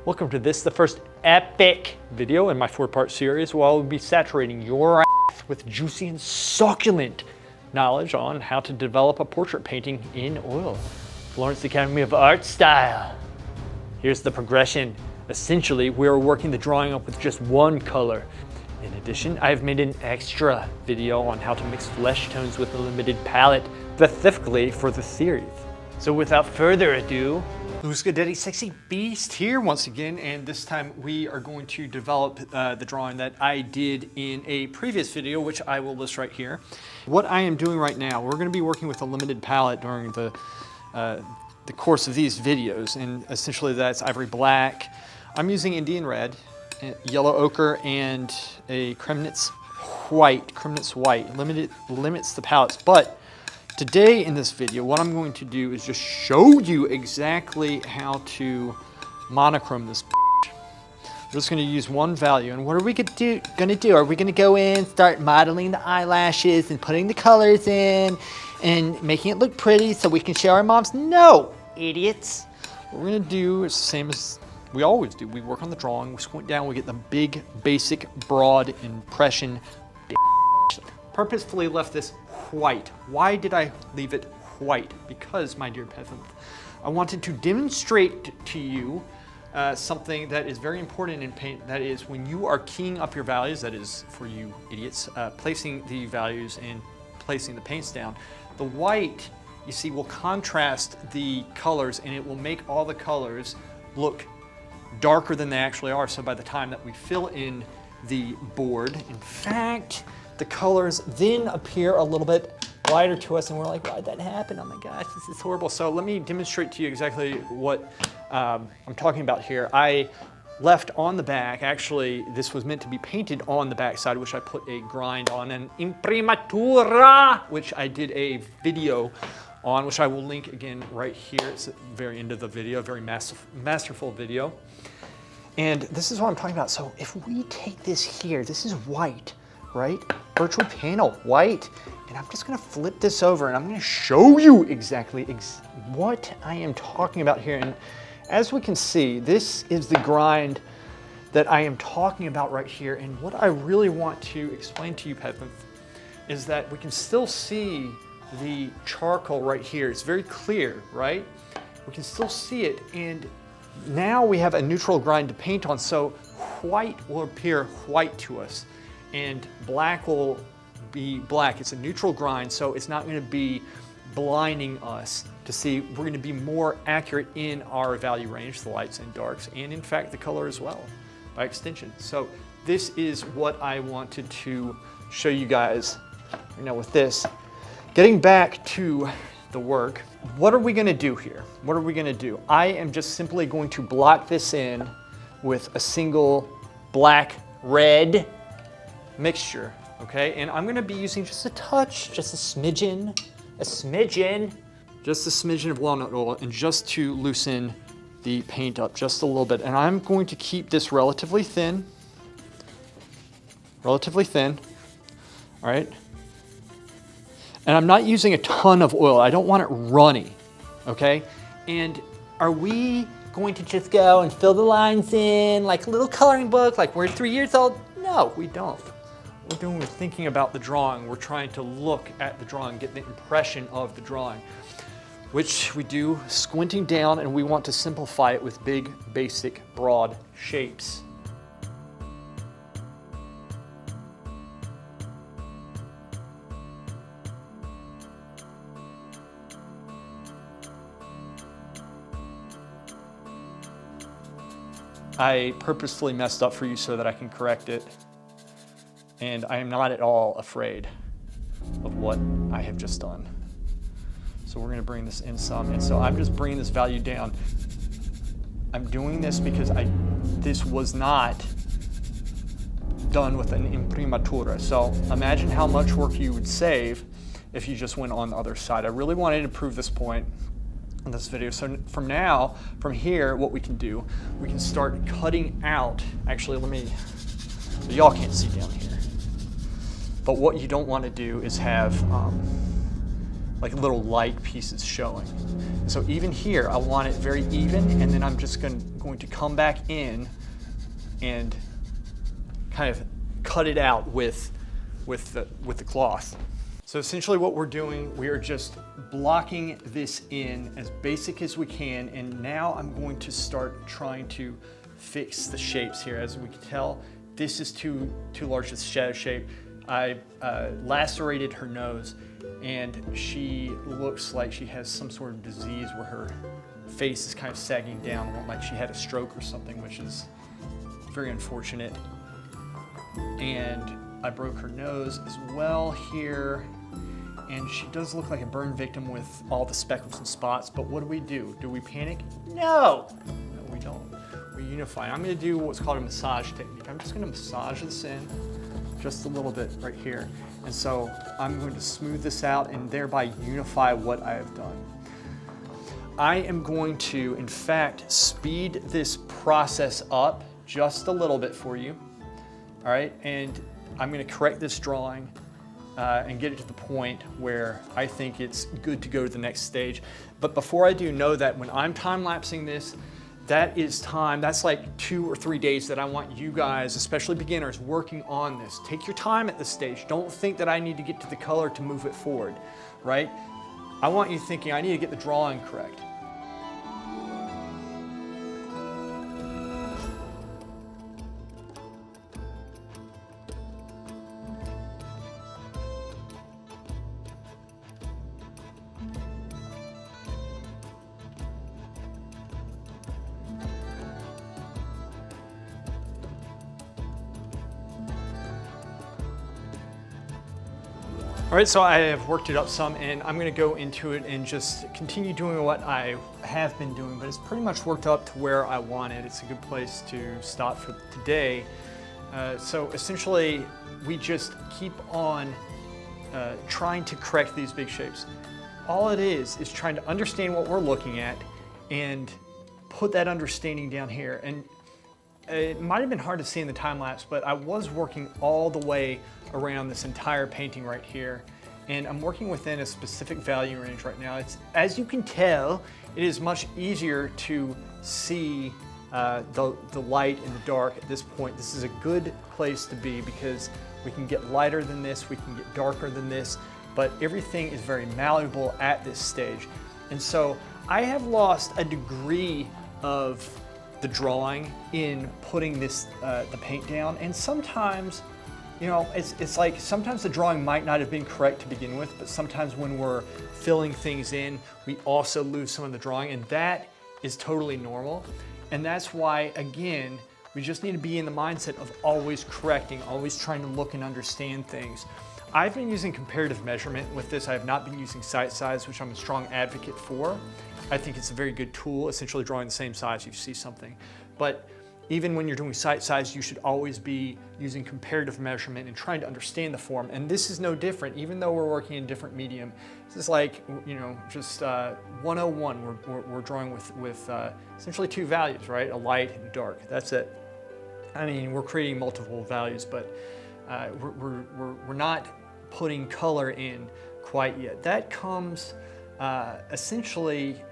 Welcome to this, the first epic video in my 4-part series where I will be saturating your ass with juicy and succulent knowledge on how to develop a portrait painting in oil. Florence Academy of Art style. Here's the progression. Essentially, we are working the drawing up with just one color. In addition, I have made an extra video on how to mix flesh tones with a limited palette, specifically for the series. So without further ado, Louis Daddy Sexy Beast here once again, and this time we are going to develop the drawing that I did in a previous video, which I will list right here. What I am doing right now, we're going to be working with a limited palette during the course of these videos, and essentially that's Ivory Black. I'm using Indian Red, Yellow Ochre, and a Kremnitz White. Kremnitz White limits the palettes, but today in this video, what I'm going to do is just show you exactly how to monochrome this. We're just going to use one value, and what are we going to do? Are we going to go in, start modeling the eyelashes and putting the colors in and making it look pretty so we can show our moms? No, idiots. What we're going to do is the same as we always do. We work on the drawing, we squint down, we get the big, basic, broad impression. Purposefully left this white. Why did I leave it white? Because, my dear peasant, I wanted to demonstrate to you something that is very important in paint. That is, when you are keying up your values, that is for you idiots, placing the values and placing the paints down, the white, you see, will contrast the colors, and it will make all the colors look darker than they actually are. So by the time that we fill in the board, in fact, the colors then appear a little bit lighter to us, and we're like, why'd that happen? Oh my gosh, this is horrible. So let me demonstrate to you exactly what I'm talking about here. I left on the back, actually, this was meant to be painted on the back side, which I put a grind on, an imprimatura, which I did a video on, which I will link again right here. It's at the very end of the video, a very masterful video. And this is what I'm talking about. So if we take this here, this is white, right? Virtual panel, white. And I'm just gonna flip this over and I'm gonna show you exactly what I am talking about here. And as we can see, this is the grind that I am talking about right here. And what I really want to explain to you, peasants, is that we can still see the charcoal right here. It's very clear, right? We can still see it. And now we have a neutral grind to paint on. So white will appear white to us, and black will be black. It's a neutral grind, so it's not going to be blinding us to see. We're going to be more accurate in our value range, the lights and darks, and in fact the color as well, by extension. So this is what I wanted to show you guys right now with this. Getting back to the work, what are we going to do here? What are we going to do? I am just simply going to blot this in with a single black-red mixture, okay? And I'm gonna be using just a touch, just a smidgen, just a smidgen of walnut oil, and just to loosen the paint up just a little bit. And I'm going to keep this relatively thin, all right? And I'm not using a ton of oil. I don't want it runny, okay? And are we going to just go and fill the lines in like a little coloring book, like we're 3 years old? No, we don't. We're thinking about the drawing. We're trying to look at the drawing, get the impression of the drawing, which we do squinting down, and we want to simplify it with big, basic, broad shapes. I purposefully messed up for you so that I can correct it. And I am not at all afraid of what I have just done. So we're gonna bring this in some, and so I'm just bringing this value down. I'm doing this because this was not done with an imprimatura. So imagine how much work you would save if you just went on the other side. I really wanted to prove this point in this video. So from here, what we can do, we can start cutting out, actually y'all can't see down here. But what you don't want to do is have like little light pieces showing. So even here, I want it very even, and then I'm just going to come back in and kind of cut it out with the cloth. So essentially what we're doing, we are just blocking this in as basic as we can, and now I'm going to start trying to fix the shapes here. As we can tell, this is too large, this shadow shape. I lacerated her nose, and she looks like she has some sort of disease where her face is kind of sagging down, like she had a stroke or something, which is very unfortunate. And I broke her nose as well here, and she does look like a burn victim with all the speckles and spots, but what do? Do we panic? No, we don't. We unify. I'm gonna do what's called a massage technique. I'm just gonna massage this in just a little bit right here. And so I'm going to smooth this out and thereby unify what I have done. I am going to, in fact, speed this process up just a little bit for you. All right, and I'm going to correct this drawing and get it to the point where I think it's good to go to the next stage. But before I do, know that when I'm time-lapsing this, that is time, that's like 2 or 3 days that I want you guys, especially beginners, working on this. Take your time at this stage. Don't think that I need to get to the color to move it forward, right? I want you thinking I need to get the drawing correct. All right, so I have worked it up some, and I'm gonna go into it and just continue doing what I have been doing, but it's pretty much worked up to where I want it. It's a good place to stop for today. So essentially, we just keep on trying to correct these big shapes. All it is trying to understand what we're looking at and put that understanding down here. And it might have been hard to see in the time lapse, but I was working all the way around this entire painting right here, and I'm working within a specific value range right now. It's, as you can tell, it is much easier to see the light and the dark at this point. This is a good place to be because we can get lighter than this, we can get darker than this, but everything is very malleable at this stage. And so I have lost a degree of the drawing in putting this the paint down, and sometimes, you know, it's like sometimes the drawing might not have been correct to begin with, but sometimes when we're filling things in, we also lose some of the drawing, and that is totally normal. And that's why, again, we just need to be in the mindset of always correcting, always trying to look and understand things. I've been using comparative measurement with this. I have not been using sight size, which I'm a strong advocate for. I think it's a very good tool, essentially drawing the same size you see something. But even when you're doing sight size, you should always be using comparative measurement and trying to understand the form. And this is no different, even though we're working in different medium. This is like, you know, just 101. We're drawing with essentially 2 values, right? A light and a dark. That's it. I mean, we're creating multiple values, but we're not putting color in quite yet. That comes essentially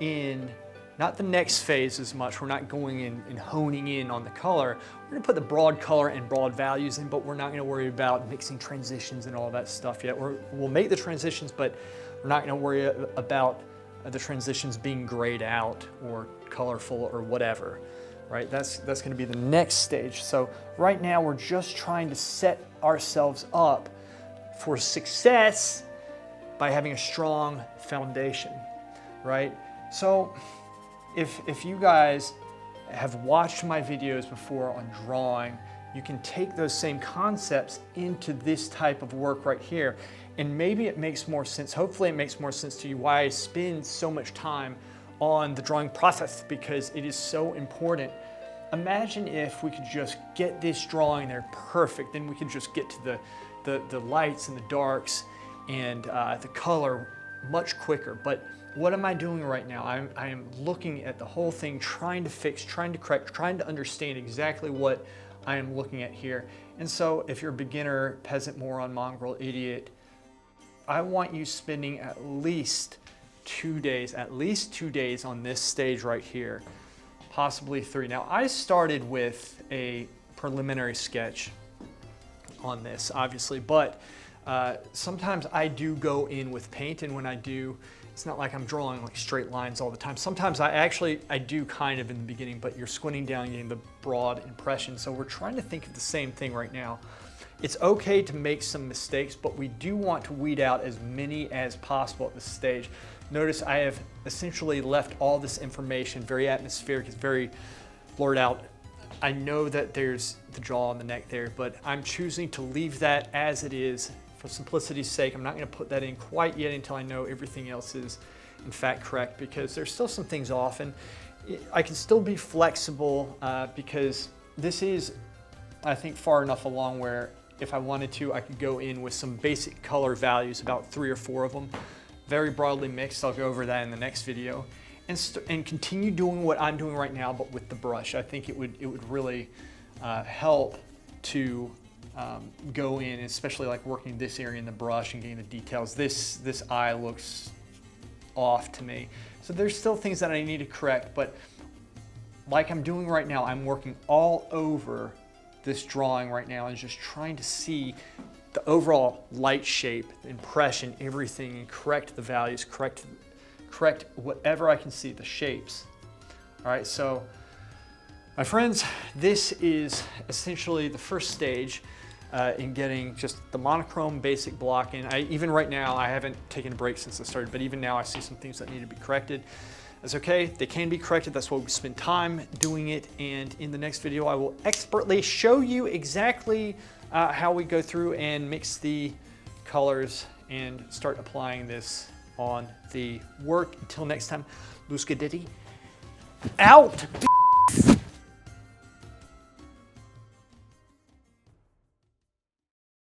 in not the next phase as much. We're not going in and honing in on the color. We're gonna put the broad color and broad values in, but we're not gonna worry about mixing transitions and all that stuff yet. We'll make the transitions, but we're not gonna worry about the transitions being grayed out or colorful or whatever, right? That's gonna be the next stage. So right now we're just trying to set ourselves up for success by having a strong foundation, right? So if you guys have watched my videos before on drawing, you can take those same concepts into this type of work right here. And maybe it makes more sense, hopefully it makes more sense to you why I spend so much time on the drawing process, because it is so important. Imagine if we could just get this drawing there perfect, then we could just get to the lights and the darks and the color much quicker. But what am I doing right now? I am looking at the whole thing, trying to fix, trying to correct, trying to understand exactly what I am looking at here. And so if you're a beginner, peasant, moron, mongrel, idiot, I want you spending at least 2 days on this stage right here, possibly 3. Now, I started with a preliminary sketch on this, obviously, but sometimes I do go in with paint, and when I do, it's not like I'm drawing like straight lines all the time. Sometimes I do kind of in the beginning, but you're squinting down, getting the broad impression. So we're trying to think of the same thing right now. It's okay to make some mistakes, but we do want to weed out as many as possible at this stage. Notice I have essentially left all this information very atmospheric, it's very blurred out. I know that there's the jaw and the neck there, but I'm choosing to leave that as it is for simplicity's sake. I'm not going to put that in quite yet until I know everything else is in fact correct, because there's still some things off, and I can still be flexible because this is, I think, far enough along where if I wanted to, I could go in with some basic color values, about 3 or 4 of them, very broadly mixed. I'll go over that in the next video, and continue doing what I'm doing right now, but with the brush. I think it would really help to go in, especially like working this area in the brush and getting the details. This eye looks off to me. So there's still things that I need to correct, but like I'm doing right now, I'm working all over this drawing right now and just trying to see the overall light shape, impression, everything, and correct the values, correct whatever I can see, the shapes. All right, so my friends, this is essentially the first stage in getting just the monochrome basic block in. Even right now, I haven't taken a break since I started, but even now I see some things that need to be corrected. That's okay, they can be corrected. That's why we spend time doing it. And in the next video, I will expertly show you exactly how we go through and mix the colors and start applying this on the work. Until next time, Luska Diddy, out!